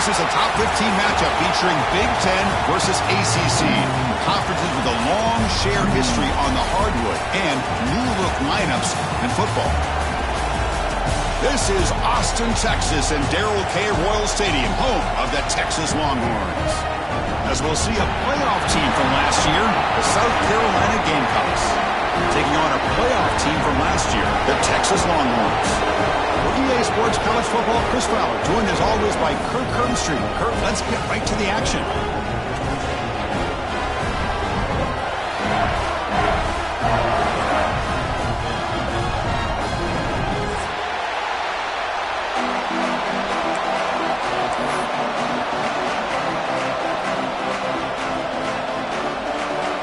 This is a top 15 matchup featuring Big Ten versus ACC. Conferences with a long shared history on the hardwood and new-look lineups in football. This is Austin, Texas, and Darrell K. Royal Stadium, home of the Texas Longhorns. As we'll see a playoff team from last year, the South Carolina Gamecocks, taking on a playoff team from last year, the Texas Longhorns. For EA Sports College Football, Chris Fowler, joined as always by Kirk Herbstreit. Kirk, let's get right to the action.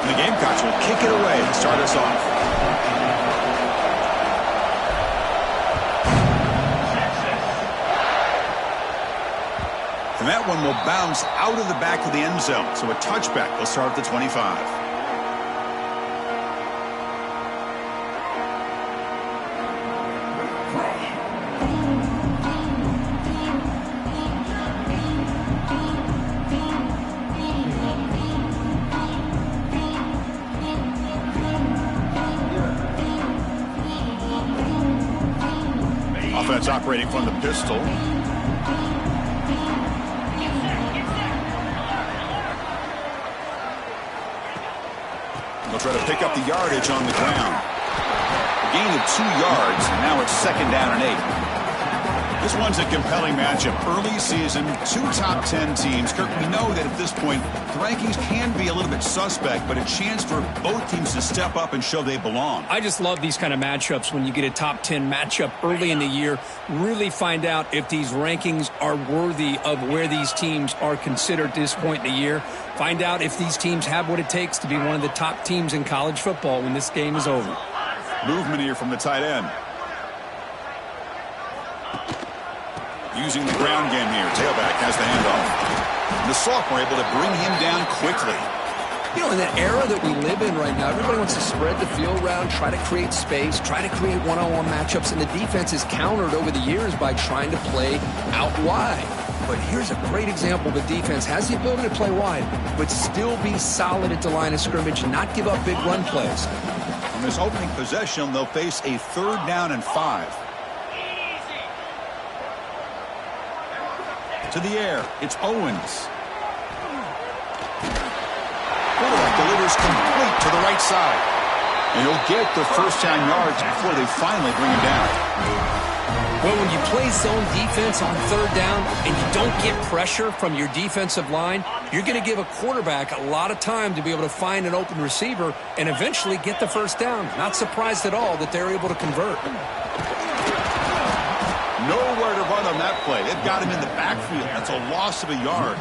The Gamecocks will kick it away to start us off. And that one will bounce out of the back of the end zone. So a touchback will start at the 25. Offense operating from the pistol. They'll try to pick up the yardage on the ground. A gain of 2 yards, and now it's 2nd down and 8. This one's a compelling matchup. Early season, 2 top 10 teams. Kirk, we know that at this point, the rankings can be a little bit suspect, but a chance for both teams to step up and show they belong. I just love these kind of matchups when you get a top 10 matchup early in the year. Really find out if these rankings are worthy of where these teams are considered at this point in the year. Find out if these teams have what it takes to be one of the top teams in college football when this game is over. Movement here from the tight end. Using the ground game here. Tailback has the handoff. The sophomore able to bring him down quickly. You know, in that era that we live in right now, everybody wants to spread the field around, try to create space, try to create one-on-one matchups, and the defense is countered over the years by trying to play out wide. But here's a great example. The defense has the ability to play wide, but still be solid at the line of scrimmage and not give up big run plays. On this opening possession, they'll face a 3rd down and 5. To the air, it's Owens. Quarterback delivers complete to the right side. And he'll get the 1st down yards before they finally bring him down. Well, when you play zone defense on 3rd down and you don't get pressure from your defensive line, you're going to give a quarterback a lot of time to be able to find an open receiver and eventually get the 1st down. Not surprised at all that they're able to convert. Nowhere to run on that play. They've got him in the backfield. That's a loss of a yard.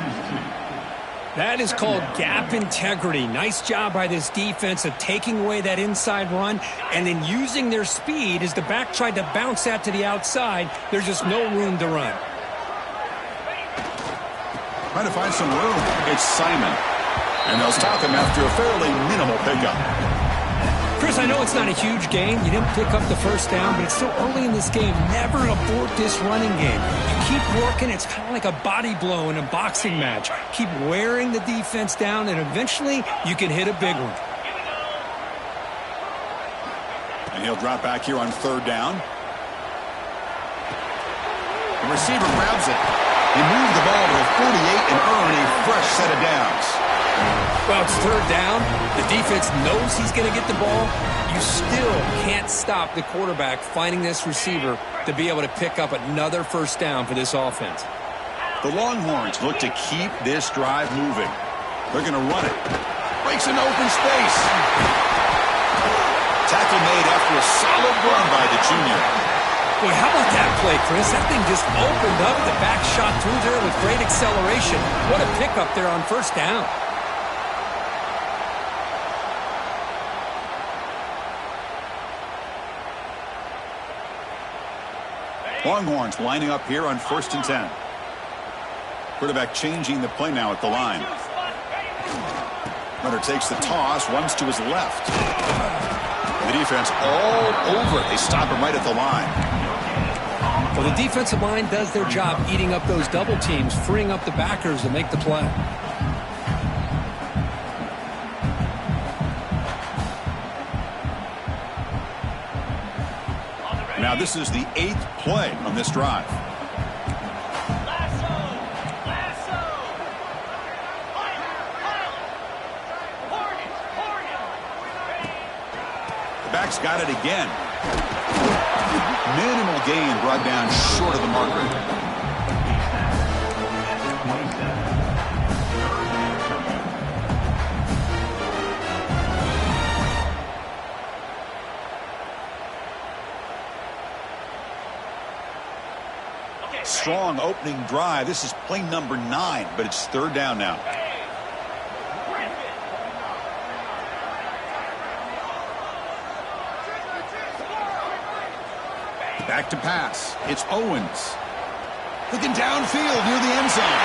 That is called gap integrity. Nice job by this defense of taking away that inside run and then using their speed as the back tried to bounce that to the outside. There's just no room to run. Trying to find some room. It's Simon. And they'll stop him after a fairly minimal pickup. Chris, I know it's not a huge gain. You didn't pick up the 1st down, but it's still early in this game. Never abort this running game. You keep working. It's kind of like a body blow in a boxing match. Keep wearing the defense down, and eventually you can hit a big one. And he'll drop back here on 3rd down. The receiver grabs it. He moved the ball to the 48 and earn a fresh set of downs. Well, it's 3rd down. The defense knows he's going to get the ball. You still can't stop the quarterback finding this receiver to be able to pick up another 1st down for this offense. The Longhorns look to keep this drive moving. They're going to run it. Breaks an open space. Tackle made after a solid run by the junior. Boy, how about that play, Chris? That thing just opened up. The back shot through there with great acceleration. What a pickup there on 1st down. Longhorns lining up here on 1st and 10. Quarterback changing the play now at the line. Runner takes the toss, runs to his left. The defense all over it. They stop him right at the line. Well, the defensive line does their job eating up those double teams, freeing up the backers to make the play. Now this is the 8th play on this drive. The back's got it again. Minimal gain brought down short of the marker. Strong opening drive. This is play number 9, but it's 3rd down now. Back to pass. It's Owens. Looking downfield near the end zone.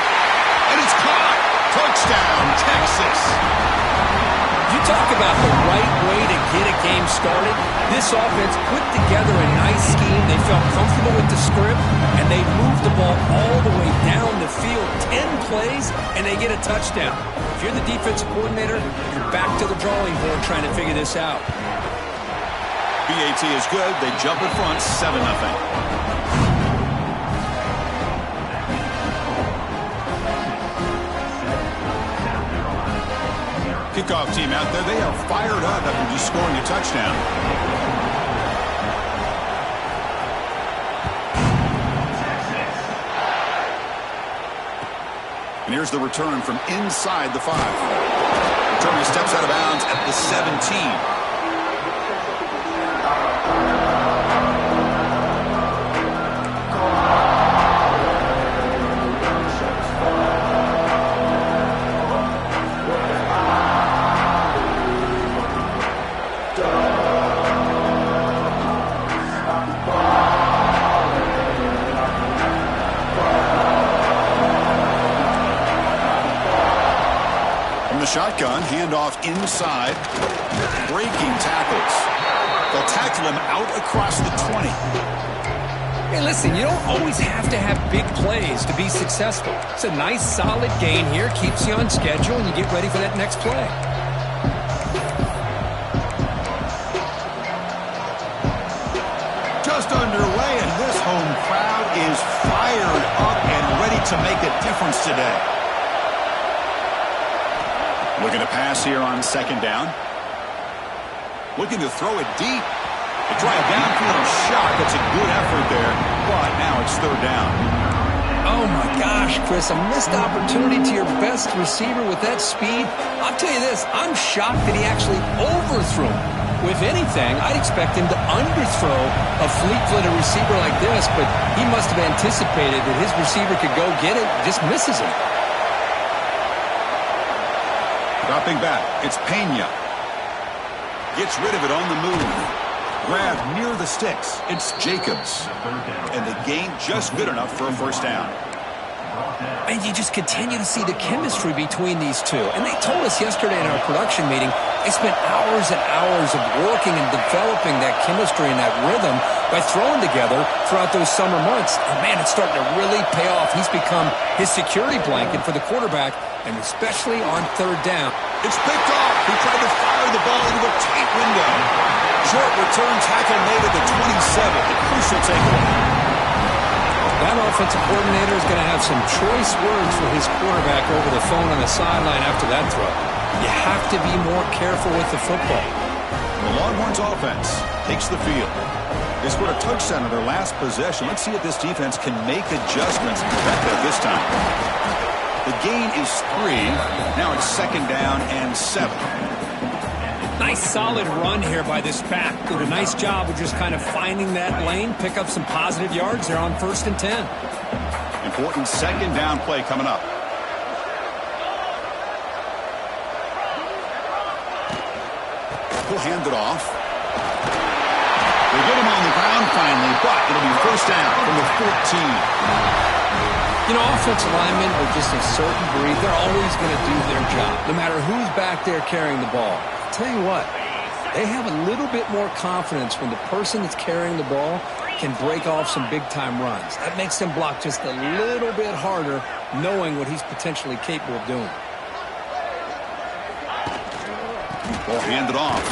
And it's caught. Touchdown, Texas. You talk about the right way to get a game started. This offense put together a nice scheme. They felt comfortable with the script, and they moved the ball all the way down the field. 10 plays, and they get a touchdown. If you're the defensive coordinator, you're back to the drawing board trying to figure this out. BAT is good. They jump in front, 7-0. Kickoff team out there, they are fired up after just scoring a touchdown. And here's the return from inside the 5. Returner steps out of bounds at the 17. Shotgun, handoff inside, breaking tackles. They'll tackle him out across the 20. Hey, listen, you don't always have to have big plays to be successful. It's a nice, solid gain here, keeps you on schedule, and you get ready for that next play. Just underway, and this home crowd is fired up and ready to make a difference today. Looking to pass here on 2nd down. Looking to throw it deep. They try a downfield shot. That's a good effort there, but now it's 3rd down. Oh, my gosh, Chris, a missed opportunity to your best receiver with that speed. I'll tell you this, I'm shocked that he actually overthrew him. If anything, I'd expect him to underthrow a fleet-footed receiver like this, but he must have anticipated that his receiver could go get it, just misses it. Dropping back, it's Pena. Gets rid of it on the move. Grab near the sticks. It's Jacobs. And the gain just good enough for a 1st down. And you just continue to see the chemistry between these two. And they told us yesterday in our production meeting, they spent hours and hours of working and developing that chemistry and that rhythm by throwing together throughout those summer months. And, man, it's starting to really pay off. He's become his security blanket for the quarterback, and especially on 3rd down. It's picked off. He tried to fire the ball into a tight window. Short return tackle made at the 27. A crucial takeaway. That offensive coordinator is going to have some choice words for his quarterback over the phone on the sideline after that throw. You have to be more careful with the football. The Longhorns offense takes the field. They scored a touchdown in their last possession. Let's see if this defense can make adjustments and prevent that this time. The gain is 3. Now it's 2nd down and 7. Nice solid run here by this back. Did a nice job of just kind of finding that lane, pick up some positive yards there on 1st and 10. Important 2nd down play coming up. He'll hand it off. They get him on the ground finally, but it'll be 1st down from the 14. You know, offensive linemen are just a certain breed. They're always going to do their job, no matter who's back there carrying the ball. I'll tell you what, they have a little bit more confidence when the person that's carrying the ball can break off some big-time runs. That makes him block just a little bit harder, knowing what he's potentially capable of doing. Ball handed off.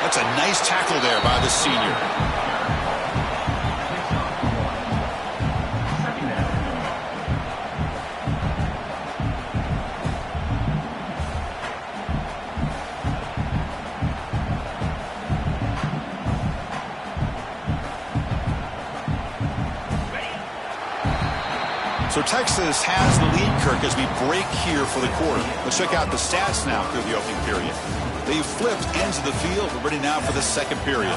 That's a nice tackle there by the senior. So Texas has the lead, Kirk, as we break here for the quarter. Let's check out the stats now through the opening period. They've flipped ends of the field. We're ready now for the second period.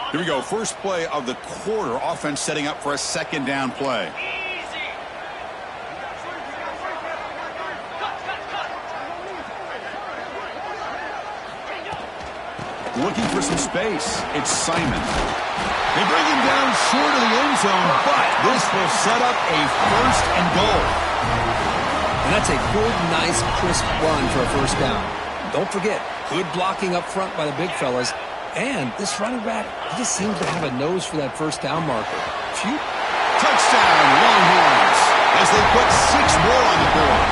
Here we go. First play of the quarter. Offense setting up for a second down play. Looking for some space. It's Simon. They bring him down short of the end zone, but this will set up a first and goal. And that's a good, nice, crisp run for a first down. Don't forget, good blocking up front by the big fellas. And this running back, he just seems to have a nose for that first down marker. Phew. Touchdown, Longhorns, as they put 6 more on the board.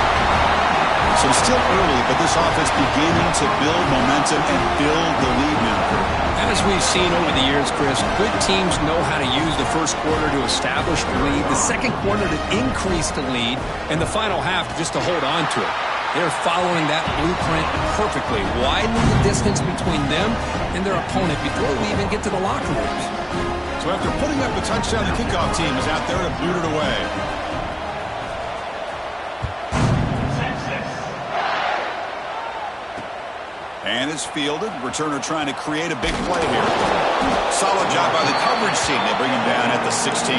So still early, but this offense beginning to build momentum and build the lead now. As we've seen over the years, Chris, good teams know how to use the first quarter to establish the lead, the second quarter to increase the lead, and the final half just to hold on to it. They're following that blueprint perfectly, widening the distance between them and their opponent before we even get to the locker rooms. So after putting up the touchdown, the kickoff team is out there to boot it away. And it's fielded. Returner trying to create a big play here. Solid job by the coverage team. They bring him down at the 16.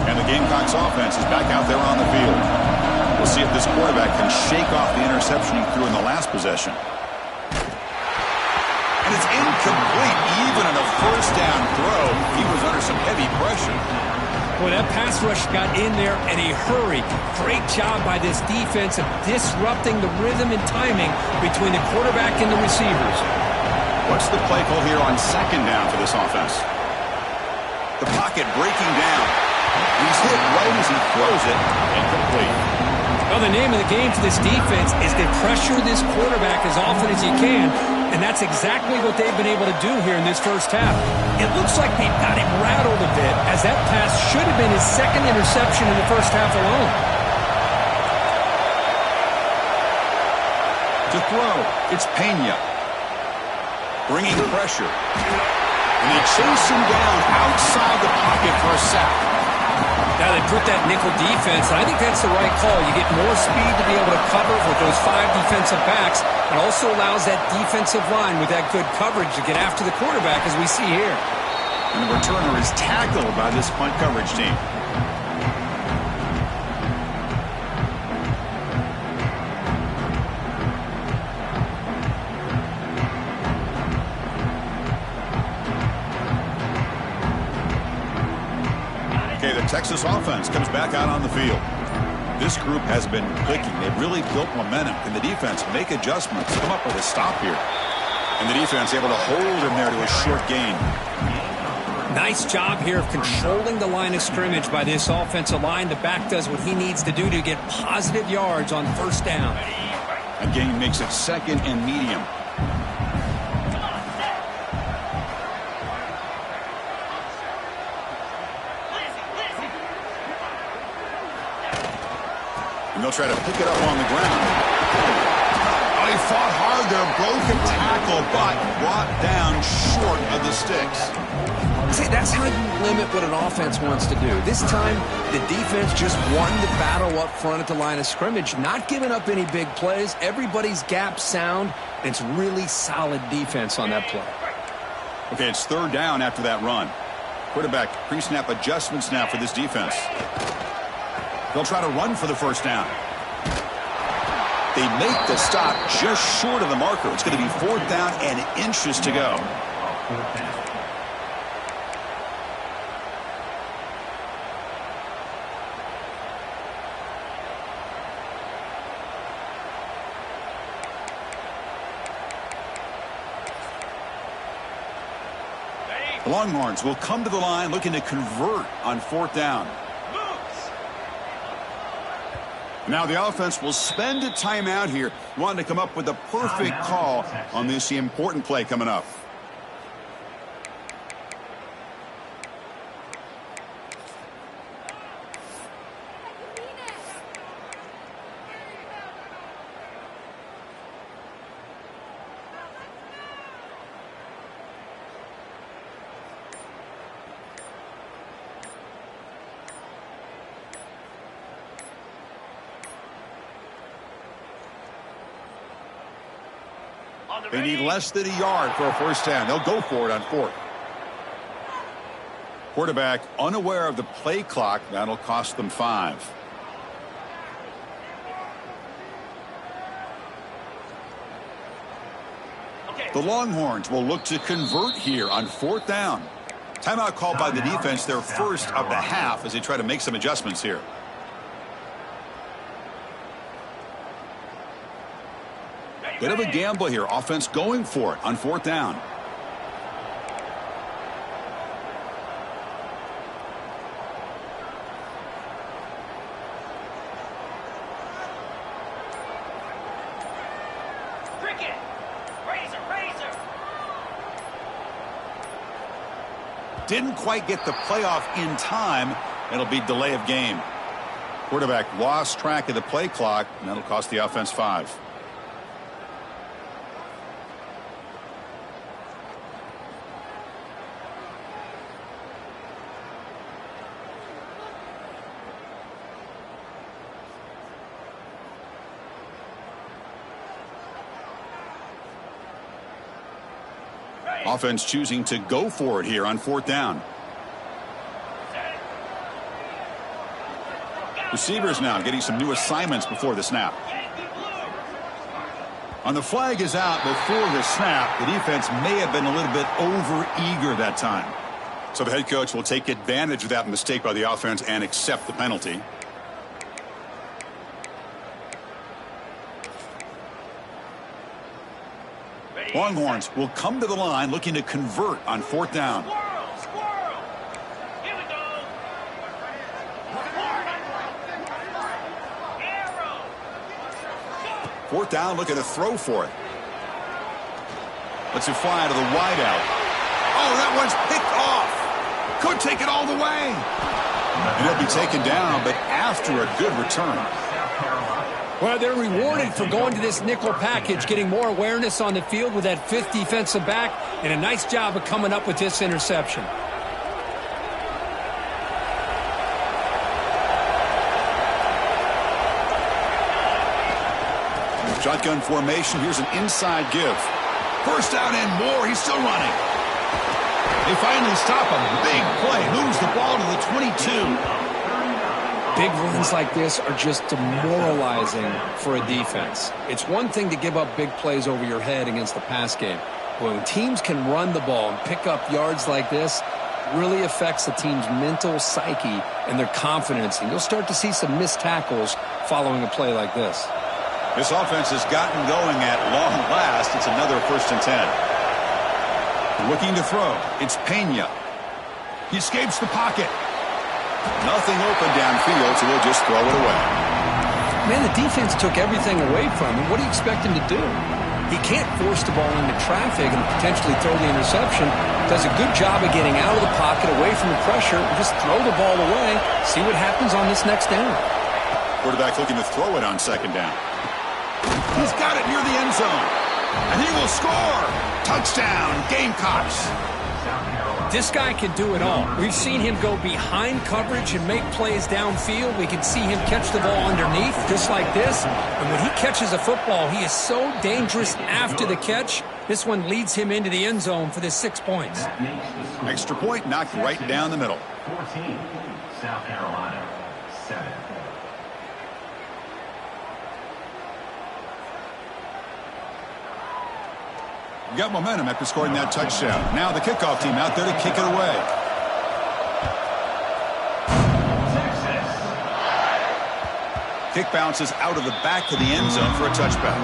And the Gamecocks offense is back out there on the field. We'll see if this quarterback can shake off the interception he threw in the last possession. And it's incomplete. Even on a first down throw, he was under some heavy pressure. Boy, that pass rush got in there in a hurry. Great job by this defense of disrupting the rhythm and timing between the quarterback and the receivers. What's the play call here on second down for this offense? The pocket breaking down. He's hit right as he throws it. Incomplete. Well, the name of the game for this defense is to pressure this quarterback as often as you can, and that's exactly what they've been able to do here in this first half. It looks like they've got him rattled a bit, as that pass should have been his second interception in the first half alone. To throw, it's Pena. Bringing pressure. And they chase him down outside the pocket for a sack. Now they put that nickel defense, and I think that's the right call. You get more speed to be able to cover with those 5 defensive backs. It also allows that defensive line with that good coverage to get after the quarterback, as we see here. And the returner is tackled by this punt coverage team. The Texas offense comes back out on the field. This group has been clicking. They've really built momentum. Can the defense make adjustments, come up with a stop here? And the defense able to hold him there to a short gain. Nice job here of controlling the line of scrimmage by this offensive line. The back does what he needs to do to get positive yards on first down. A gain makes it second and medium. And they'll try to pick it up on the ground. Oh, he fought hard there, broke a tackle, but brought down short of the sticks. See, that's how you limit what an offense wants to do. This time, the defense just won the battle up front at the line of scrimmage, not giving up any big plays. Everybody's gap sound. It's really solid defense on that play. Okay, it's third down after that run. Quarterback pre-snap adjustments now for this defense. They'll try to run for the first down. They make the stop just short of the marker. It's going to be fourth down and inches to go. The Longhorns will come to the line looking to convert on 4th down. Now the offense will spend a timeout here, wanting to come up with a perfect call on this important play coming up. They need less than a yard for a 1st down. They'll go for it on 4th. Quarterback unaware of the play clock. That'll cost them 5. The Longhorns will look to convert here on 4th down. Timeout called by the defense, their first of the half, as they try to make some adjustments here. Bit of a gamble here. Offense going for it on 4th down. Cricket. Razor. Didn't quite get the playoff in time. It'll be delay of game. Quarterback lost track of the play clock, and that'll cost the offense 5. Offense choosing to go for it here on 4th down. Receivers now getting some new assignments before the snap. On the flag is out before the snap. The defense may have been a little bit over-eager that time. So the head coach will take advantage of that mistake by the offense and accept the penalty. Longhorns will come to the line looking to convert on 4th down. Squirrel. Here we go. Arrow. 4th down, looking to throw for it. Let's it fly to the wideout. Oh, that one's picked off. Could take it all the way. And it'll be taken down, but after a good return. Well, they're rewarded for going to this nickel package, getting more awareness on the field with that 5th defensive back, and a nice job of coming up with this interception. Shotgun formation. Here's an inside give. 1st down and more. He's still running. They finally stop him. Big play. Moves the ball to the 22. Big runs like this are just demoralizing for a defense. It's one thing to give up big plays over your head against the pass game. But when teams can run the ball and pick up yards like this, it really affects the team's mental psyche and their confidence. And you'll start to see some missed tackles following a play like this. This offense has gotten going at long last. It's another 1st and 10. Looking to throw. It's Pena. He escapes the pocket. Nothing open downfield, so we'll just throw it away. Man, the defense took everything away from him. What do you expect him to do? He can't force the ball into traffic and potentially throw the interception. Does a good job of getting out of the pocket, away from the pressure, and just throw the ball away. See what happens on this next down. Quarterback looking to throw it on 2nd down. He's got it near the end zone. And he will score. Touchdown, Gamecocks. This guy can do it all. We've seen him go behind coverage and make plays downfield. We can see him catch the ball underneath, just like this. And when he catches a football, he is so dangerous after the catch. This one leads him into the end zone for the 6 points. Extra point knocked right down the middle. 14, South Carolina, 7. Got momentum after scoring that touchdown. Now the kickoff team out there to kick it away. Kick bounces out of the back of the end zone for a touchback.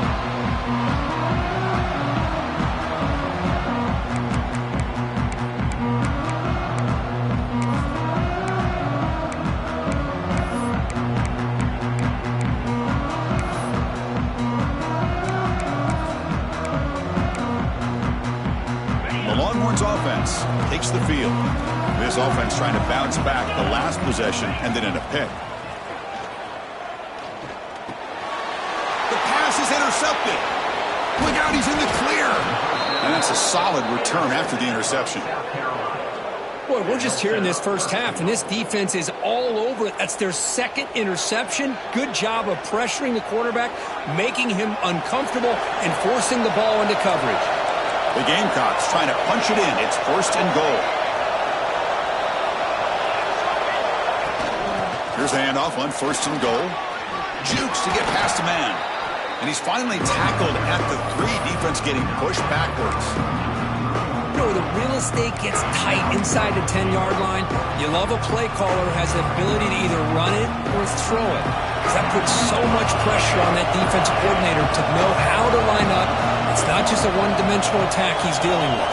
The Longhorns offense takes the field. This offense trying to bounce back the last possession and then in a pick. The pass is intercepted. Look out, he's in the clear. And that's a solid return after the interception. Boy, we're just here in this first half, and this defense is all over it. That's their second interception. Good job of pressuring the quarterback, making him uncomfortable, and forcing the ball into coverage. The Gamecocks trying to punch it in. It's 1st and goal. Here's the handoff on 1st and goal. Jukes to get past a man. And he's finally tackled at the 3. Defense getting pushed backwards. You know, the real estate gets tight inside the 10-yard line. You love a play caller who has the ability to either run it or throw it. Because that puts so much pressure on that defensive coordinator to know how to line up. It's not just a one-dimensional attack he's dealing with.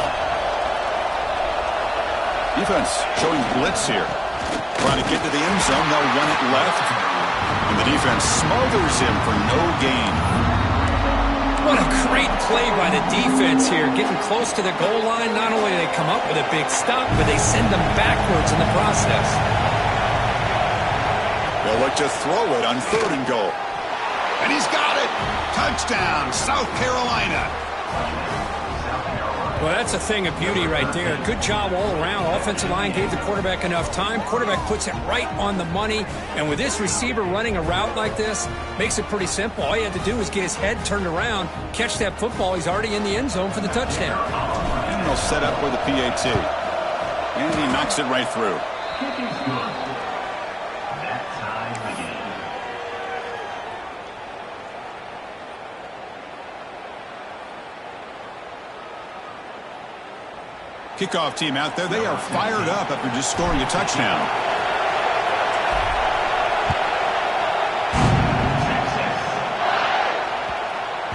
Defense showing blitz here. Trying to get to the end zone. They'll run it left. And the defense smothers him for no gain. What a great play by the defense here. Getting close to the goal line, not only do they come up with a big stop, but they send them backwards in the process. They'll look to throw it on 3rd and goal. And he's got it. Touchdown, South Carolina. Well, that's a thing of beauty right there. Good job all around. Offensive line gave the quarterback enough time. Quarterback puts it right on the money. And with this receiver running a route like this, makes it pretty simple. All you had to do was get his head turned around, catch that football. He's already in the end zone for the touchdown. And they'll set up with a PAT. And he knocks it right through. Kick is good. That time again. Kickoff team out there. They are fired up after just scoring a touchdown.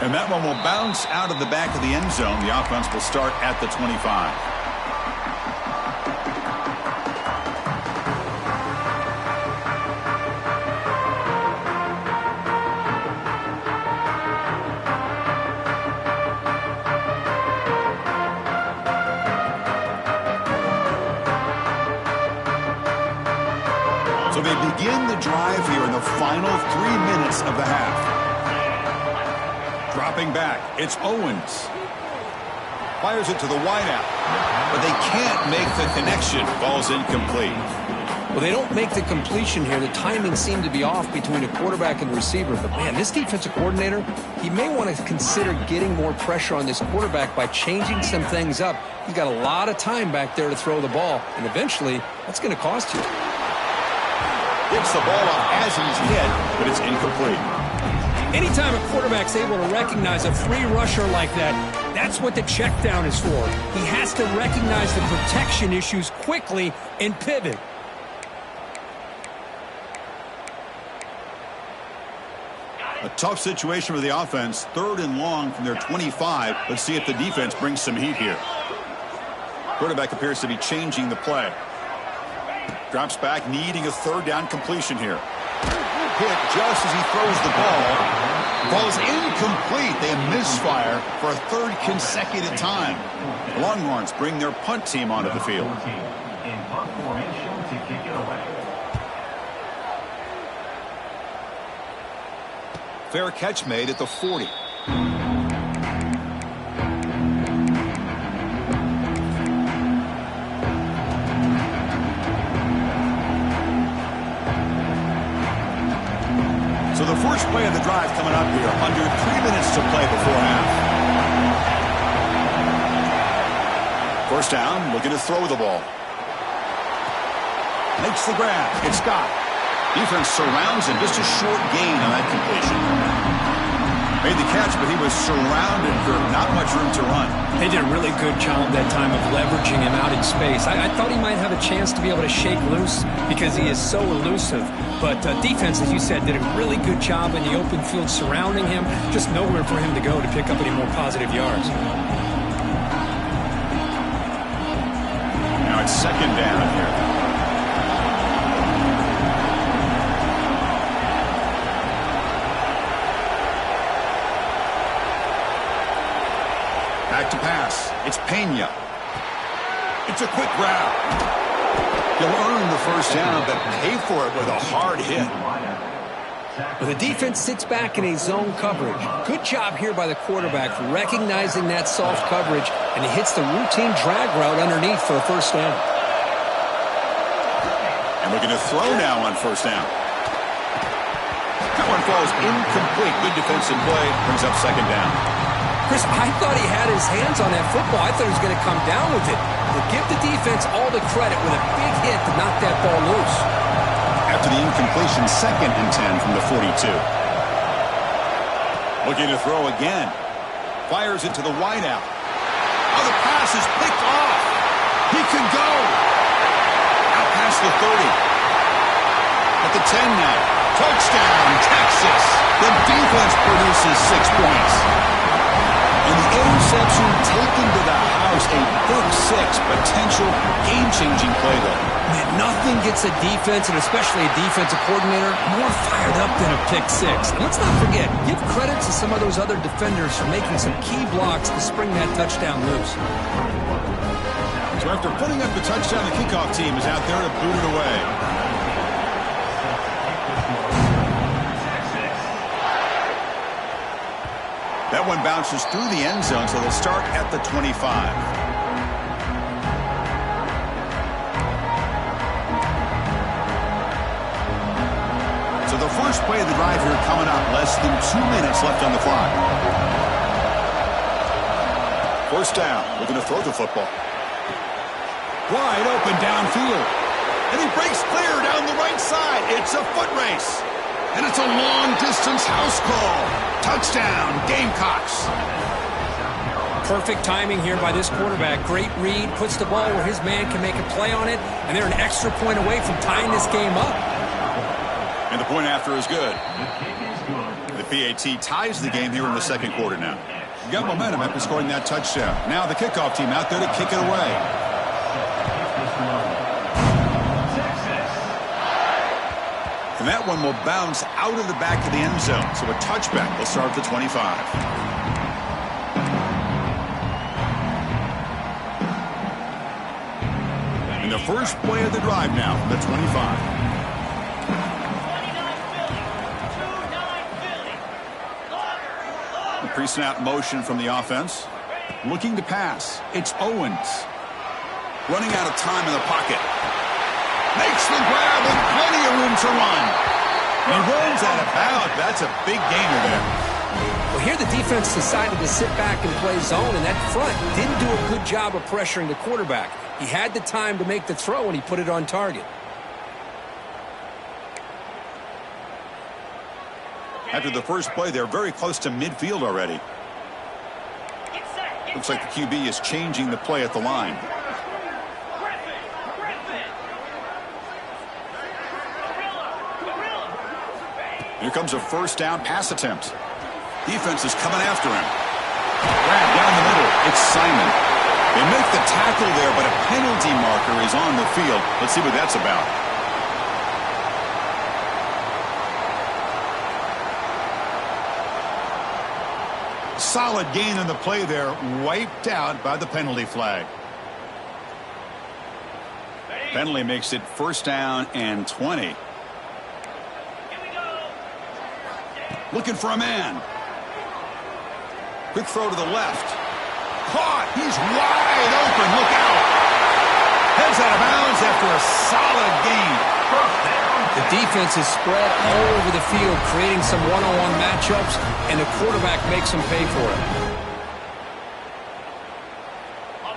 And that one will bounce out of the back of the end zone. The offense will start at the 25. So they begin the drive here in the final 3 minutes of the half. Dropping back, it's Owens. Fires it to the wideout, but they can't make the connection. Ball's incomplete. Well, they don't make the completion here. The timing seemed to be off between a quarterback and the receiver. But, man, this defensive coordinator, he may want to consider getting more pressure on this quarterback by changing some things up. He's got a lot of time back there to throw the ball, and eventually that's going to cost you. Gets the ball up as he's hit, but it's incomplete. Anytime a quarterback's able to recognize a free rusher like that, that's what the check down is for. He has to recognize the protection issues quickly and pivot. A tough situation for the offense. 3rd and long from their 25. Let's see if the defense brings some heat here. Quarterback appears to be changing the play. Drops back, needing a 3rd down completion here. Hit just as he throws the ball. Ball's incomplete. They misfire for a 3rd consecutive time. The Longhorns bring their punt team onto the field. In punt formation to kick it away. Fair catch made at the 40. So the first play of the drive coming up here, under 3 minutes to play before half. First down, looking to throw the ball. Makes the grab. It's Scott. Defense surrounds him. Just a short gain on that completion. Made the catch, but he was surrounded for not much room to run. They did a really good job that time of leveraging him out in space. I thought he might have a chance to be able to shake loose because he is so elusive. But defense, as you said, did a really good job in the open field surrounding him. Just nowhere for him to go to pick up any more positive yards. Now it's 2nd down here. Back to pass. It's Pena. It's a quick grab. He'll earn the first down, but pay for it with a hard hit. Well, the defense sits back in a zone coverage. Good job here by the quarterback recognizing that soft coverage, and he hits the routine drag route underneath for a first down. And looking to throw now on first down. That one falls incomplete. Good defensive play. Brings up second down. Chris, I thought he had his hands on that football. I thought he was going to come down with it. But give the defense all the credit with a big hit to knock that ball loose. After the incompletion, 2nd and 10 from the 42. Looking to throw again. Fires it to the wideout. Oh, the pass is picked off. He can go. Out past the 30. At the 10 now. Touchdown, Texas. The defense produces 6 points. And the interception taken to the house. A pick 6. Potential game-changing play, though. Man, nothing gets a defense, and especially a defensive coordinator, more fired up than a pick 6. And let's not forget, give credit to some of those other defenders for making some key blocks to spring that touchdown loose. So after putting up the touchdown, the kickoff team is out there to boot it away. That one bounces through the end zone, so they'll start at the 25. So the first play of the drive here coming up. Less than 2 minutes left on the clock. First down. Looking to throw the football. Wide open downfield. And he breaks clear down the right side. It's a foot race. And it's a long-distance house call. Touchdown, Gamecocks. Perfect timing here by this quarterback. Great read, puts the ball where his man can make a play on it, and they're an extra point away from tying this game up. And the point after is good. The PAT ties the game here in the second quarter now. You got momentum after scoring that touchdown. Now the kickoff team out there to kick it away. And that one will bounce out of the back of the end zone. So a touchback will start at the 25. And the first play of the drive now from the 25. The pre-snap motion from the offense. Looking to pass. It's Owens. Running out of time in the pocket. Makes the grab with plenty of room to run. He runs out of bounds. That's a big gainer there. Well, here the defense decided to sit back and play zone, and that front didn't do a good job of pressuring the quarterback. He had the time to make the throw, and he put it on target. After the first play, they're very close to midfield already. Looks like the QB is changing the play at the line. Here comes a first down pass attempt. Defense is coming after him. Grab down the middle. It's Simon. They make the tackle there, but a penalty marker is on the field. Let's see what that's about. Solid gain on the play there. Wiped out by the penalty flag. Penalty makes it first down and 20. Looking for a man. Quick throw to the left. Caught. He's wide open. Look out. Heads out of bounds after a solid gain. The defense is spread all over the field, creating some one-on-one matchups, and the quarterback makes them pay for it.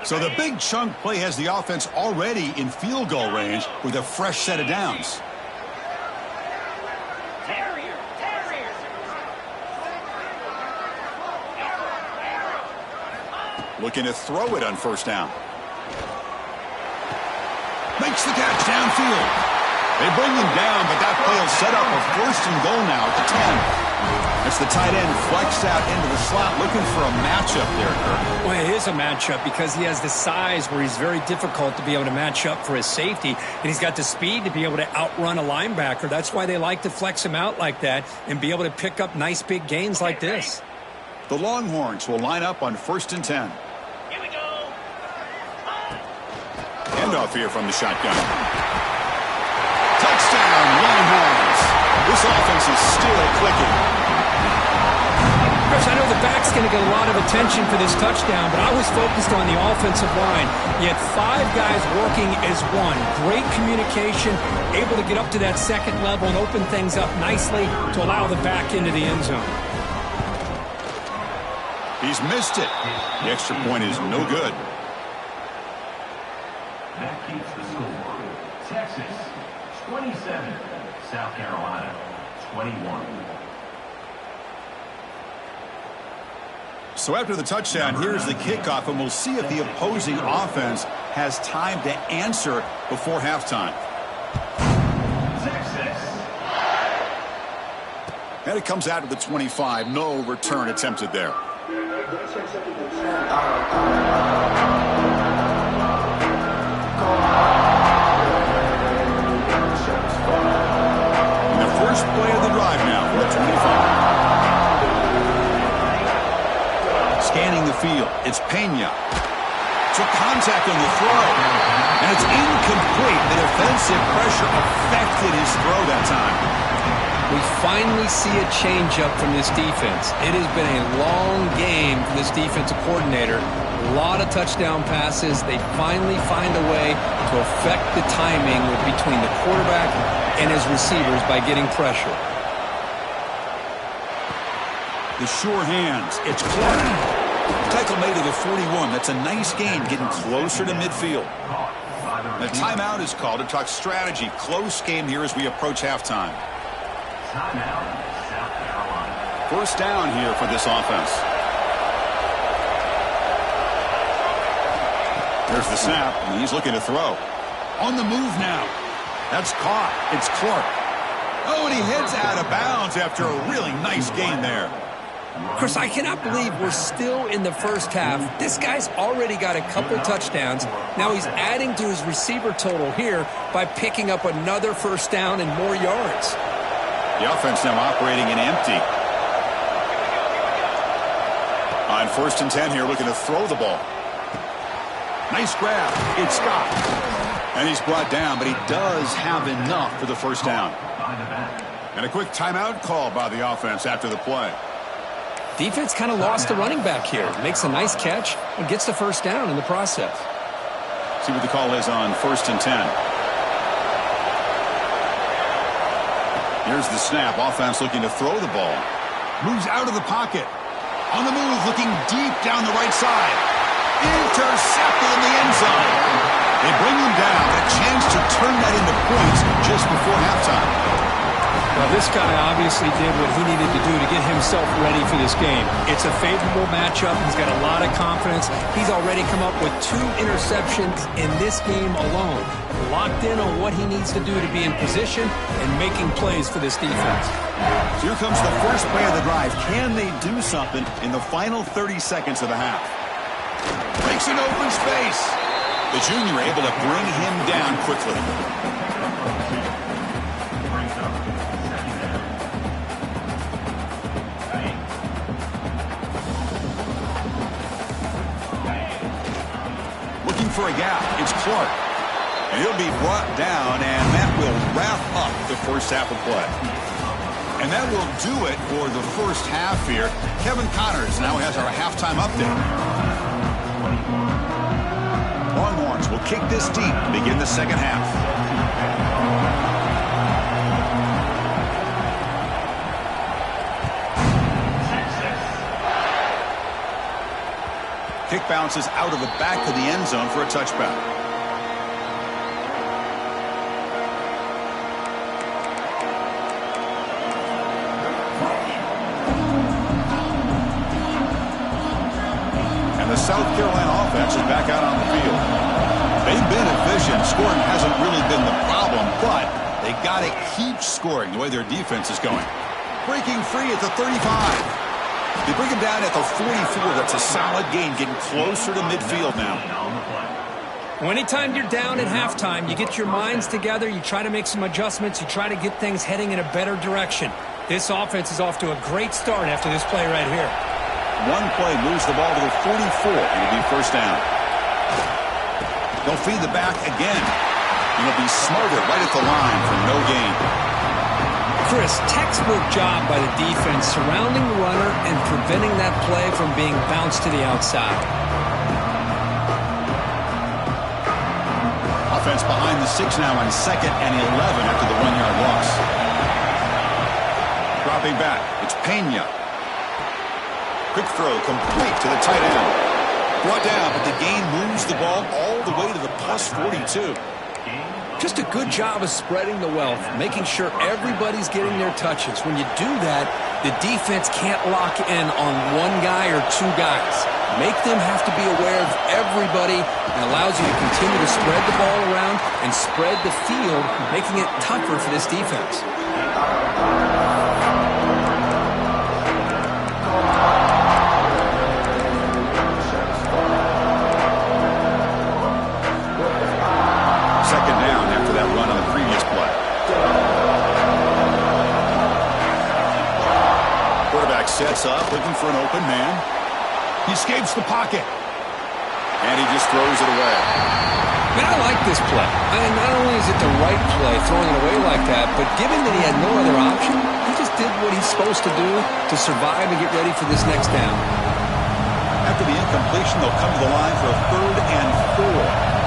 So the big chunk play has the offense already in field goal range with a fresh set of downs. Looking to throw it on first down. Makes the catch downfield. They bring him down, but that play will set up a first and goal now at the 10. It's the tight end flexed out into the slot, looking for a matchup there, Kirk. Well, it is a matchup because he has the size where he's very difficult to be able to match up for his safety, and he's got the speed to be able to outrun a linebacker. That's why they like to flex him out like that and be able to pick up nice big gains like this. The Longhorns will line up on first and 10. Here we go. handoff here from the shotgun. Touchdown, Longhorns. This offense is still clicking. Chris, I know the back's going to get a lot of attention for this touchdown, but I was focused on the offensive line. You had 5 guys working as one. Great communication, able to get up to that second level and open things up nicely to allow the back into the end zone. He's missed it. The extra point is no good. That keeps the score. Texas, 27. South Carolina, 21. So after the touchdown, here's the kickoff, and we'll see if the opposing offense has time to answer before halftime. Texas. And it comes out to the 25. No return attempted there. And the first play of the drive now for the 25. Scanning the field, it's Pena. Took contact on the throw, and it's incomplete. The defensive pressure affected his throw that time. We finally see a change-up from this defense. It has been a long game for this defensive coordinator. A lot of touchdown passes. They finally find a way to affect the timing between the quarterback and his receivers by getting pressure. The sure hands, it's Clark. Tackle made to the 41. That's a nice gain, getting closer to midfield. The timeout is called to talk strategy. Close game here as we approach halftime. Timeout, South Carolina. First down here for this offense. There's the snap, and he's looking to throw. On the move now. That's caught. It's Clark. Oh, and he heads out of bounds after a really nice gain there. Chris, I cannot believe we're still in the first half. This guy's already got a couple touchdowns. Now he's adding to his receiver total here by picking up another first down and more yards. The offense now operating in empty. On 1st and 10 here, looking to throw the ball. Nice grab. It's Scott. And he's brought down, but he does have enough for the first down. And a quick timeout call by the offense after the play. Defense kind of lost the running back here. Makes a nice catch and gets the first down in the process. See what the call is on 1st and 10. Here's the snap. Offense looking to throw the ball. Moves out of the pocket. On the move, looking deep down the right side. Intercepted in the end zone. They bring him down. A chance to turn that into points just before halftime. Well, this guy obviously did what he needed to do to get himself ready for this game. It's a favorable matchup. He's got a lot of confidence. He's already come up with 2 interceptions in this game alone. Locked in on what he needs to do to be in position and making plays for this defense. So here comes the first play of the drive. Can they do something in the final 30 seconds of the half? Breaks an open space. The junior able to bring him down quickly. For a gap, it's Clark. And he'll be brought down, and that will wrap up the first half of play. And that will do it for the first half here. Kevin Connors now has our halftime update. Longhorns will kick this deep and begin the second half. Kick bounces out of the back of the end zone for a touchback. And the South Carolina offense is back out on the field. They've been efficient. Scoring hasn't really been the problem, but they got to keep scoring the way their defense is going. Breaking free at the 35. They bring him down at the 44. That's a solid gain, getting closer to midfield now. Well, anytime you're down at halftime, you get your minds together, you try to make some adjustments, you try to get things heading in a better direction. This offense is off to a great start after this play right here. One play moves the ball to the 44. It'll be first down. They'll feed the back again. And he'll be smothered right at the line for no gain. Chris, textbook job by the defense surrounding the runner and preventing that play from being bounced to the outside. Offense behind the 6 now on 2nd and 11 after the 1-yard loss. Dropping back, it's Pena. Quick throw complete to the tight end. Brought down, but the gain moves the ball all the way to the plus 42. Just a good job of spreading the wealth, making sure everybody's getting their touches. When you do that, the defense can't lock in on one guy or two guys. Make them have to be aware of everybody, and allows you to continue to spread the ball around and spread the field, making it tougher for this defense. Second down after that run on the previous play. Quarterback sets up, looking for an open man. He escapes the pocket. And he just throws it away. Man, I like this play. Not only is it the right play, throwing it away like that, but given that he had no other option, he just did what he's supposed to do to survive and get ready for this next down. After the incompletion, they'll come to the line for a 3rd and 4.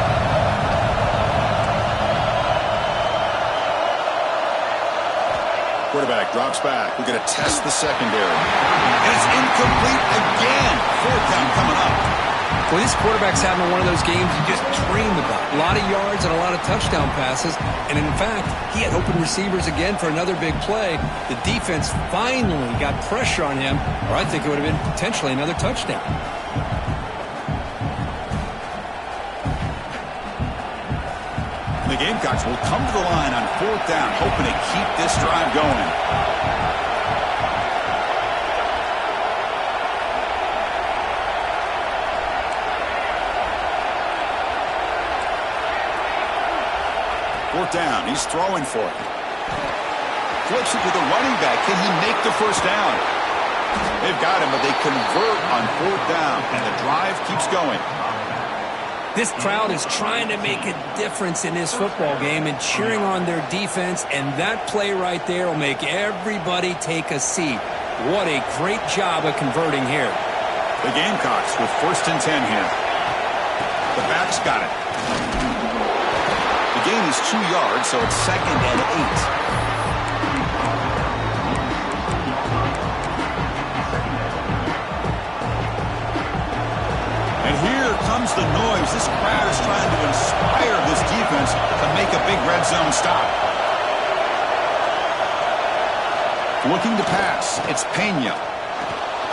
Quarterback drops back. We're going to test the secondary. And it's incomplete again. 4th down coming up. Well, this quarterback's having one of those games you just dream about. A lot of yards and a lot of touchdown passes. And in fact, he had open receivers again for another big play. The defense finally got pressure on him, or I think it would have been potentially another touchdown. The Gamecocks will come to the line on 4th down, hoping to keep this drive going. Fourth down, he's throwing for it. Flips it to the running back. Can he make the first down? They've got him, but they convert on 4th down, and the drive keeps going. This crowd is trying to make a difference in this football game and cheering on their defense, and that play right there will make everybody take a seat. What a great job of converting here. The Gamecocks with 1st and 10 here. The back's got it. The gain is 2 yards, so it's 2nd and 8. And here comes the noise. This crowd is trying to inspire this defense to make a big red zone stop. Looking to pass. It's Pena.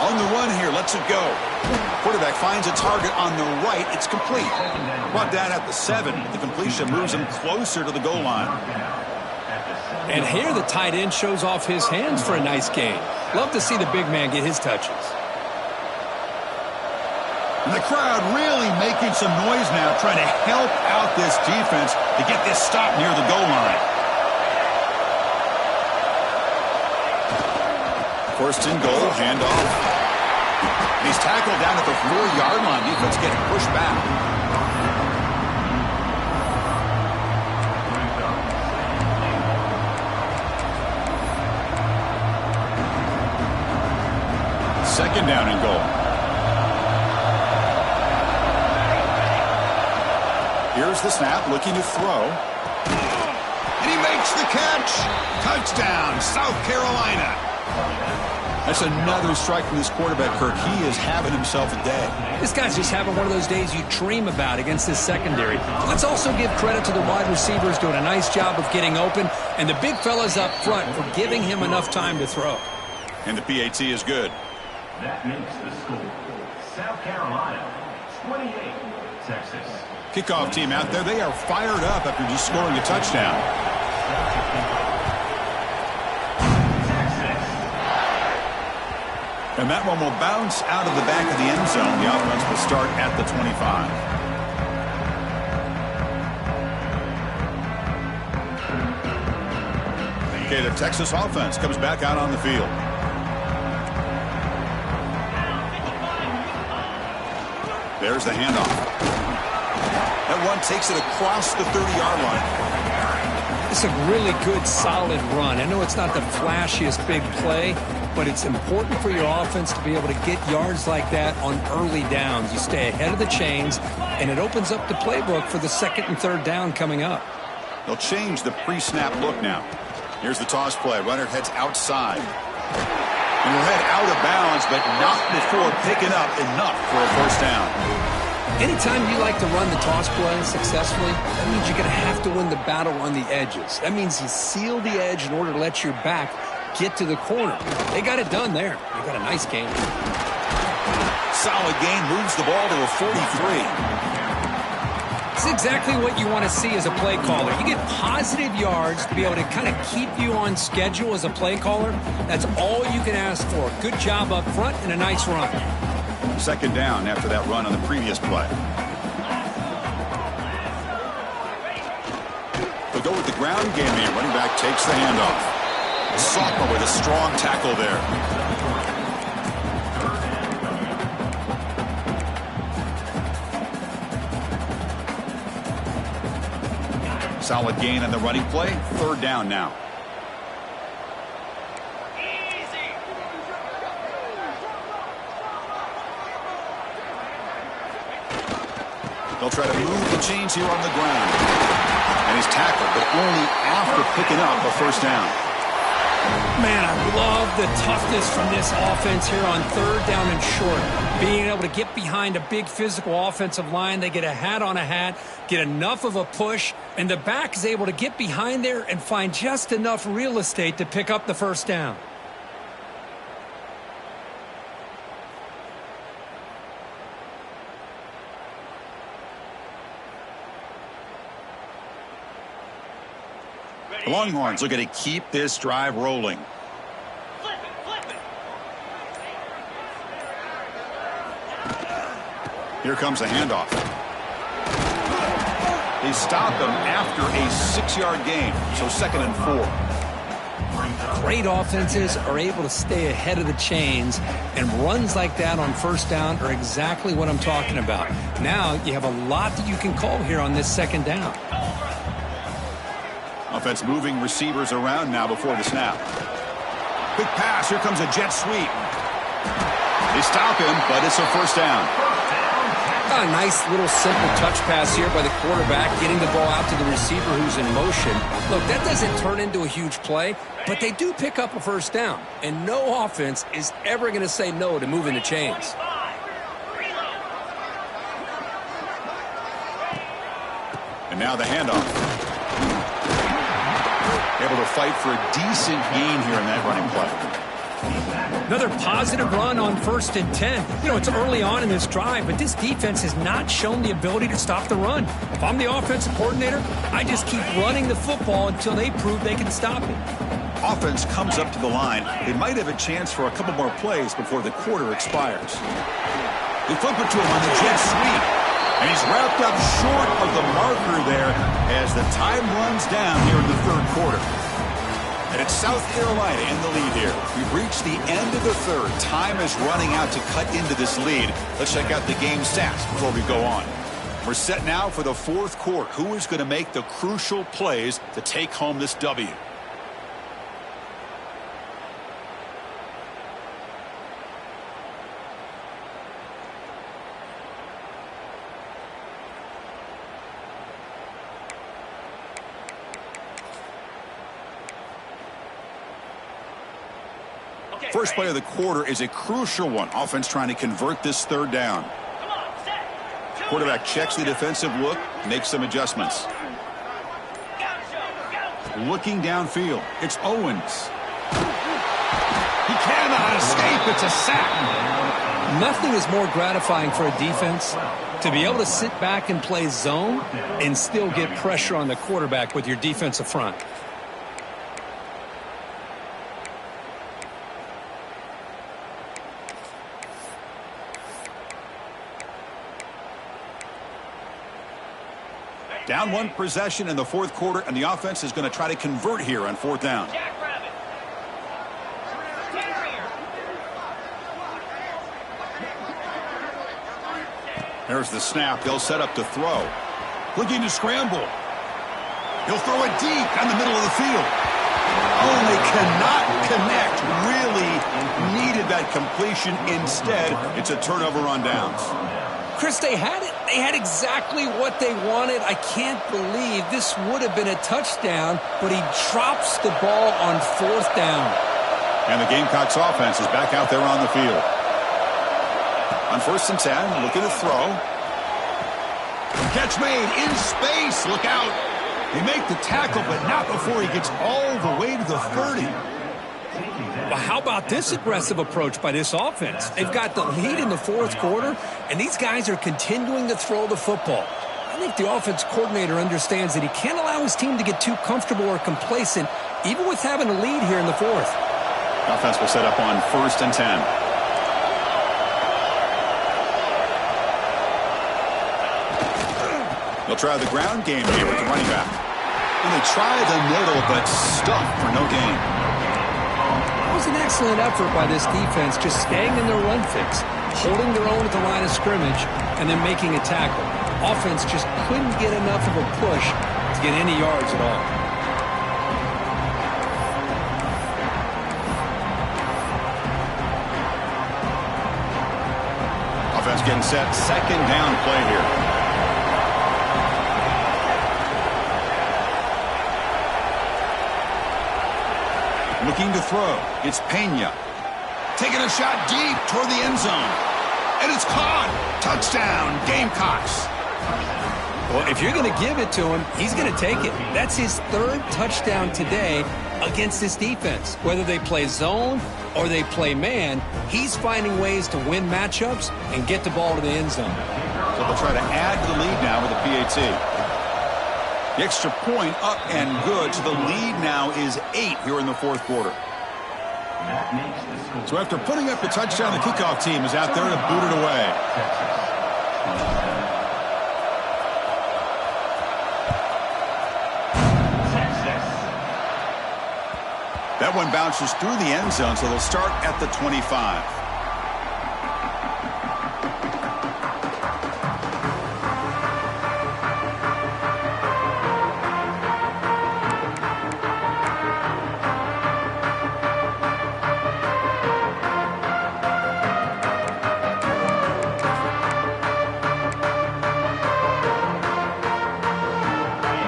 On the run here. Lets it go. Quarterback finds a target on the right. It's complete. Brought down at the 7. The completion moves him closer to the goal line. And here the tight end shows off his hands for a nice gain. Love to see the big man get his touches. And the crowd really making some noise now, trying to help out this defense to get this stop near the goal line. 1st and goal, handoff. He's tackled down at the 4-yard line. Defense getting pushed back. Second down and goal. Here's the snap, looking to throw. And he makes the catch. Touchdown, South Carolina. That's another strike from this quarterback, Kirk. He is having himself a day. This guy's just having one of those days you dream about against this secondary. Let's also give credit to the wide receivers doing a nice job of getting open, and the big fellas up front for giving him enough time to throw. And the PAT is good. That makes the score. South Carolina, 28, Texas. Kickoff team out there, they are fired up after just scoring a touchdown. And that one will bounce out of the back of the end zone. The offense will start at the 25. Okay, the Texas offense comes back out on the field. There's the handoff. That run takes it across the 30-yard line. It's a really good, solid run. I know it's not the flashiest big play, but it's important for your offense to be able to get yards like that on early downs. You stay ahead of the chains, and it opens up the playbook for the second and third down coming up. They'll change the pre-snap look now. Here's the toss play. Runner heads outside. And he'll head out of bounds, but not before picking up enough for a first down. Anytime you like to run the toss play successfully, that means you're going to have to win the battle on the edges. That means you seal the edge in order to let your back get to the corner. They got it done there. They got a nice game. Solid gain, moves the ball to a 43. It's exactly what you want to see as a play caller. You get positive yards to be able to kind of keep you on schedule as a play caller. That's all you can ask for. Good job up front and a nice run. Second down after that run on the previous play. They'll go with the ground game here. Running back takes the handoff. Sophomore with a strong tackle there. Solid gain on the running play. Third down now. Easy. They'll try to move the chains here on the ground. And he's tackled, but only after picking up a first down. Man, I love the toughness from this offense here on third down and short. Being able to get behind a big physical offensive line. They get a hat on a hat, get enough of a push, and the back is able to get behind there and find just enough real estate to pick up the first down. The Longhorns looking to keep this drive rolling. Flip it, flip it. Here comes the handoff. They stop him after a 6-yard gain, so second and 4. Great offenses are able to stay ahead of the chains, and runs like that on first down are exactly what I'm talking about. Now you have a lot that you can call here on this second down. Offense moving receivers around now before the snap. Quick pass. Here comes a jet sweep. They stop him, but it's a first down. A nice little simple touch pass here by the quarterback, getting the ball out to the receiver who's in motion. Look, that doesn't turn into a huge play, but they do pick up a first down. And no offense is ever going to say no to moving the chains. And now the handoff. Able to fight for a decent gain here in that running play. Another positive run on 1st and 10. You know, it's early on in this drive, but this defense has not shown the ability to stop the run. If I'm the offensive coordinator, I just keep running the football until they prove they can stop it. Offense comes up to the line. They might have a chance for a couple more plays before the quarter expires. They flip it to him on the jet sweep. And he's wrapped up short of the marker there as the time runs down here in the third quarter. And it's South Carolina in the lead here. We've reached the end of the third. Time is running out to cut into this lead. Let's check out the game stats before we go on. We're set now for the fourth quarter. Who is going to make the crucial plays to take home this W? First play of the quarter is a crucial one. Offense trying to convert this third down. Quarterback checks the defensive look, makes some adjustments. Looking downfield, it's Owens. He cannot escape. It's a sack. Nothing is more gratifying for a defense to be able to sit back and play zone and still get pressure on the quarterback with your defensive front. Down one possession in the fourth quarter, and the offense is going to try to convert here on fourth down. There's the snap. They'll set up to throw. Looking to scramble. He'll throw it deep down the middle of the field. Oh, and they cannot connect. Really needed that completion. Instead, it's a turnover on downs. Chris, they had it. They had exactly what they wanted. I can't believe this would have been a touchdown, but he drops the ball on 4th down. And the Gamecocks offense is back out there on the field. On 1st and 10, looking to throw. Catch made in space. Look out. They make the tackle, but not before he gets all the way to the 30. Well, how about this aggressive approach by this offense? They've got the lead in the 4th quarter, and these guys are continuing to throw the football. I think the offense coordinator understands that he can't allow his team to get too comfortable or complacent, even with having a lead here in the 4th. Offense will set up on 1st and 10. They'll try the ground game here with the running back. And they try the middle, but stuffed for no gain. That was an excellent effort by this defense, just staying in their run fix, holding their own at the line of scrimmage, and then making a tackle. Offense just couldn't get enough of a push to get any yards at all. Offense getting set. 2nd down play here. Looking to throw. It's Pena. Taking a shot deep toward the end zone. And it's caught. Touchdown, Gamecocks. Well, if you're going to give it to him, he's going to take it. That's his 3rd touchdown today against this defense. Whether they play zone or they play man, he's finding ways to win matchups and get the ball to the end zone. So they'll try to add to the lead now with a PAT. The extra point up and good. So the lead now is 8 here in the 4th quarter. So after putting up the touchdown, the kickoff team is out there to boot it away. That one bounces through the end zone, so they'll start at the 25.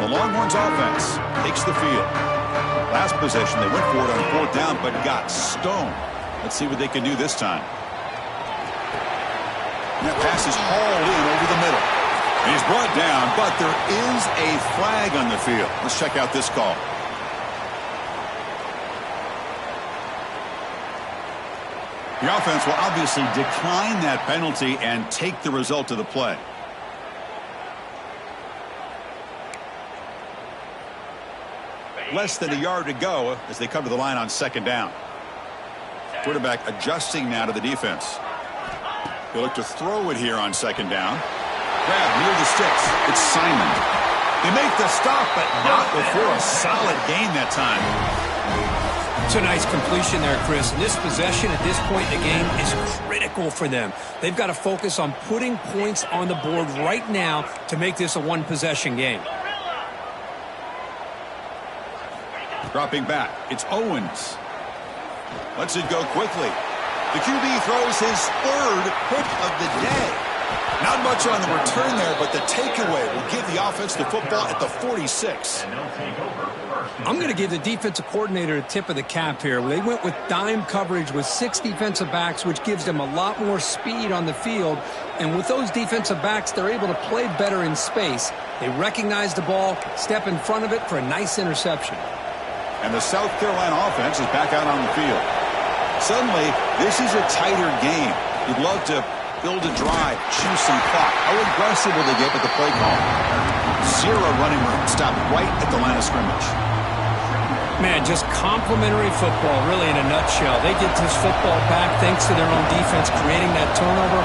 Longhorns offense takes the field. Last possession, they went for it on 4th down, but got stoned. Let's see what they can do this time. And that pass is hauled in over the middle. And he's brought down, but there is a flag on the field. Let's check out this call. The offense will obviously decline that penalty and take the result of the play. Less than a yard to go as they come to the line on 2nd down. Quarterback adjusting now to the defense. He'll look to throw it here on 2nd down. Grab near the sticks. It's Simon. They make the stop, but not before a solid gain that time. It's a nice completion there, Chris. And this possession at this point in the game is critical for them. They've got to focus on putting points on the board right now to make this a one-possession game. Dropping back, it's Owens. Lets it go quickly. The QB throws his 3rd pick of the day. Not much on the return there, but the takeaway will give the offense the football at the 46. I'm going to give the defensive coordinator a tip of the cap here. They went with dime coverage with 6 defensive backs, which gives them a lot more speed on the field. And with those defensive backs, they're able to play better in space. They recognize the ball, step in front of it for a nice interception. And the South Carolina offense is back out on the field. Suddenly, this is a tighter game. You'd love to build a drive, choose some clock. How aggressive will they get with the play call? 0 running room. Stop right at the line of scrimmage. Man, just complimentary football, really, in a nutshell. They get this football back thanks to their own defense, creating that turnover,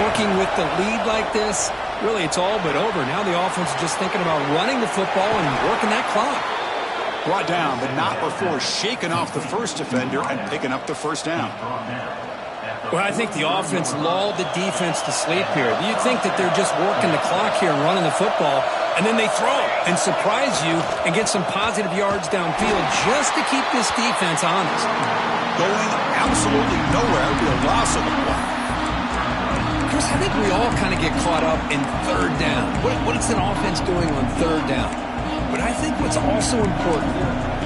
working with the lead like this. Really, it's all but over. Now the offense is just thinking about running the football and working that clock. Brought down, but not before shaking off the first defender and picking up the 1st down. Well, I think the offense lulled the defense to sleep here. You'd think that they're just working the clock here and running the football. And then they throw and surprise you and get some positive yards downfield just to keep this defense honest. Going absolutely nowhere would be a loss of the play. Chris, I think we all kind of get caught up in third down. What is an offense doing on third down? But I think what's also important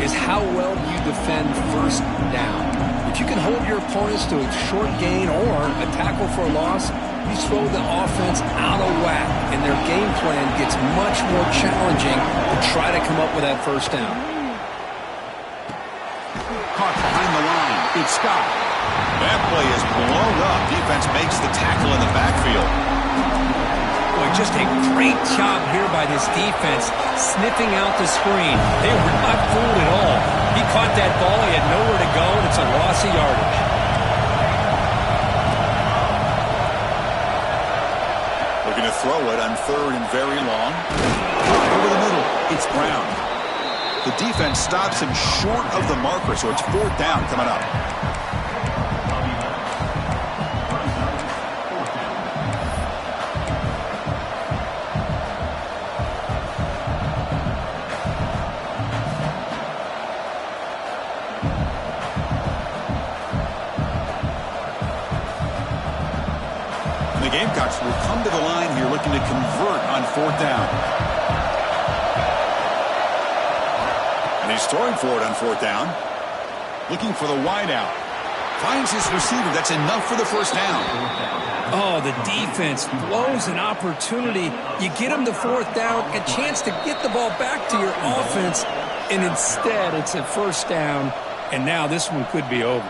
is how well you defend first down. If you can hold your opponents to a short gain or a tackle for a loss, you throw the offense out of whack, and their game plan gets much more challenging to try to come up with that first down. Caught behind the line. It's Scott. That play is blown up. Defense makes the tackle in the backfield. Boy, just a great job here by this defense, sniffing out the screen. They were not fooled at all. He caught that ball. He had nowhere to go, and it's a loss of yardage. Looking to throw it on third and very long. Over the middle. It's Brown. The defense stops him short of the marker, so it's fourth down coming up. The Gamecocks will come to the line here looking to convert on fourth down. And he's throwing for it on fourth down. Looking for the wideout. Finds his receiver. That's enough for the first down. Oh, the defense blows an opportunity. You get them the fourth down, a chance to get the ball back to your offense, and instead it's a first down, and now this one could be over.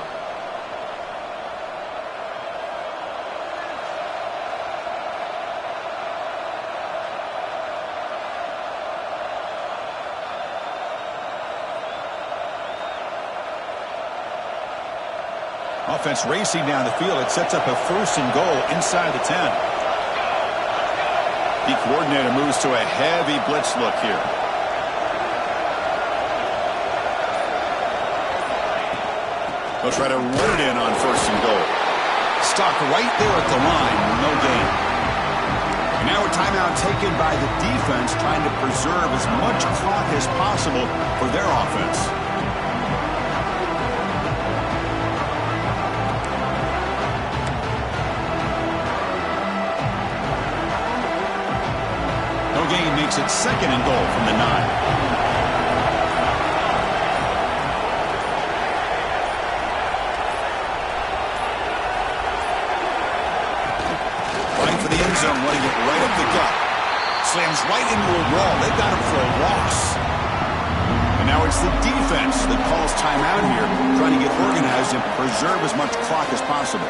Offense racing down the field. It sets up a first and goal inside the 10. The coordinator moves to a heavy blitz look here. They'll try to run it in on first and goal. Stuck right there at the line with no gain. And now a timeout taken by the defense, trying to preserve as much clock as possible for their offense. Gain makes it second and goal from the 9. Right for the end zone, running it right up the gut. Slams right into a wall. They got him for a loss. And now it's the defense that calls timeout here, trying to get organized and preserve as much clock as possible.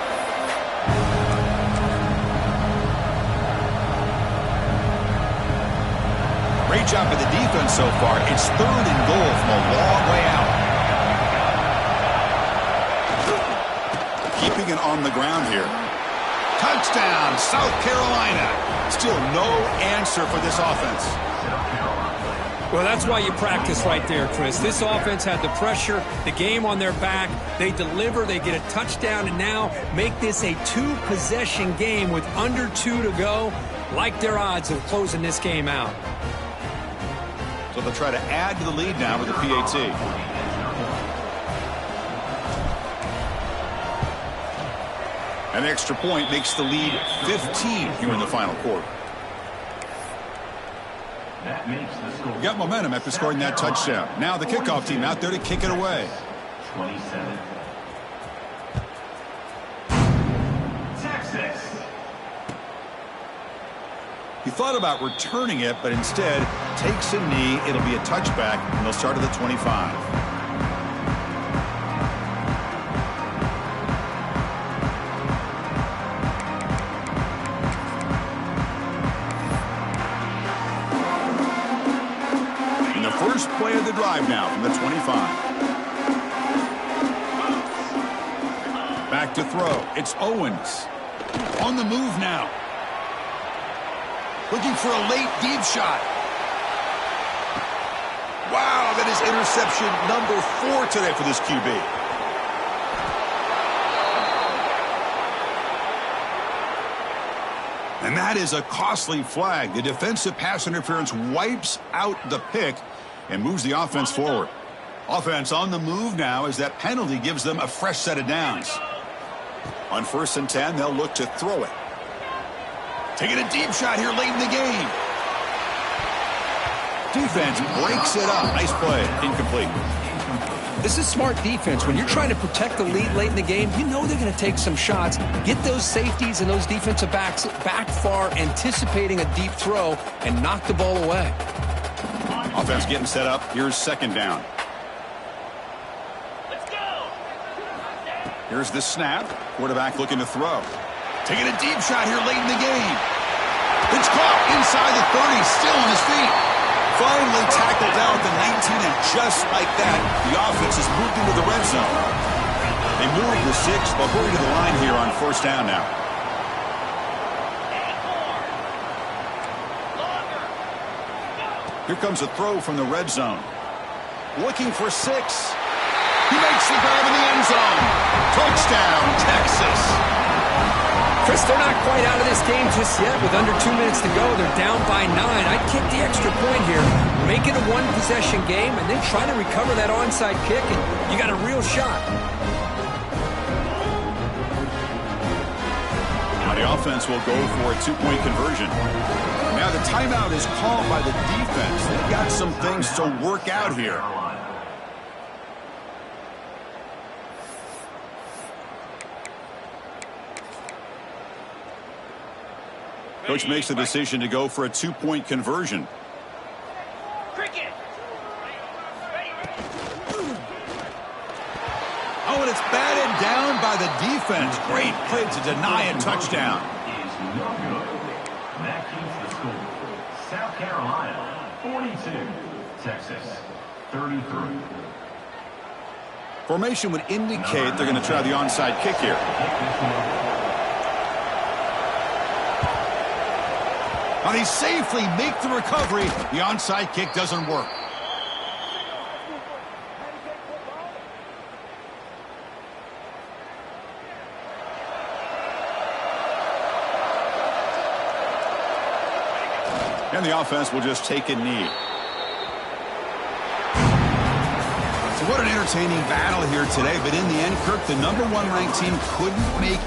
Great job by the defense so far. It's third and goal from a long way out. Keeping it on the ground here. Touchdown, South Carolina. Still no answer for this offense. Well, that's why you practice right there, Chris. This offense had the pressure, the game on their back. They deliver, they get a touchdown, and now make this a two-possession game with under 2 to go. Like their odds of closing this game out. So they'll try to add to the lead now with the PAT. An extra point makes the lead 15 here in the final quarter. That makes the score. Got momentum after scoring that touchdown. Now the kickoff team out there to kick it away. 27. Texas. He thought about returning it, but instead takes a knee. It'll be a touchback, and they'll start at the 25. And the first play of the drive now from the 25. Back to throw. It's Owens. On the move now. Looking for a late deep shot. Wow, that is interception number 4 today for this QB. And that is a costly flag. The defensive pass interference wipes out the pick and moves the offense forward. Offense on the move now as that penalty gives them a fresh set of downs. On 1st and 10, they'll look to throw it. Taking a deep shot here late in the game. Defense breaks it up. Nice play. Incomplete. This is smart defense. When you're trying to protect the lead late in the game, you know they're going to take some shots. Get those safeties and those defensive backs back far, anticipating a deep throw, and knock the ball away. Offense getting set up. Here's 2nd down. Let's go. Here's the snap. Quarterback looking to throw. Taking a deep shot here late in the game. It's caught inside the 30, still on his feet. Finally tackled down at the 19, and just like that, the offense has moved into the red zone. They move the 6, but hurry to the line here on 1st down now. Here comes a throw from the red zone. Looking for 6. He makes the grab in the end zone. Touchdown, Texas. Chris, they're not quite out of this game just yet. With under 2 minutes to go, they're down by 9. I'd kick the extra point here. Make it a one-possession game, and then try to recover that onside kick, and you got a real shot. Now the offense will go for a 2-point conversion. Now the timeout is called by the defense. They've got some things to work out here. Coach makes the decision to go for a 2-point conversion. Cricket. Oh, and it's batted down by the defense. Great play to deny a touchdown. Is no good. That keeps the score. South Carolina, 42. Texas, 33. Formation would indicate they're going to try the onside kick here. Now they safely make the recovery. The onside kick doesn't work. And the offense will just take a knee. So what an entertaining battle here today. But in the end, Kirk, the #1 ranked team couldn't make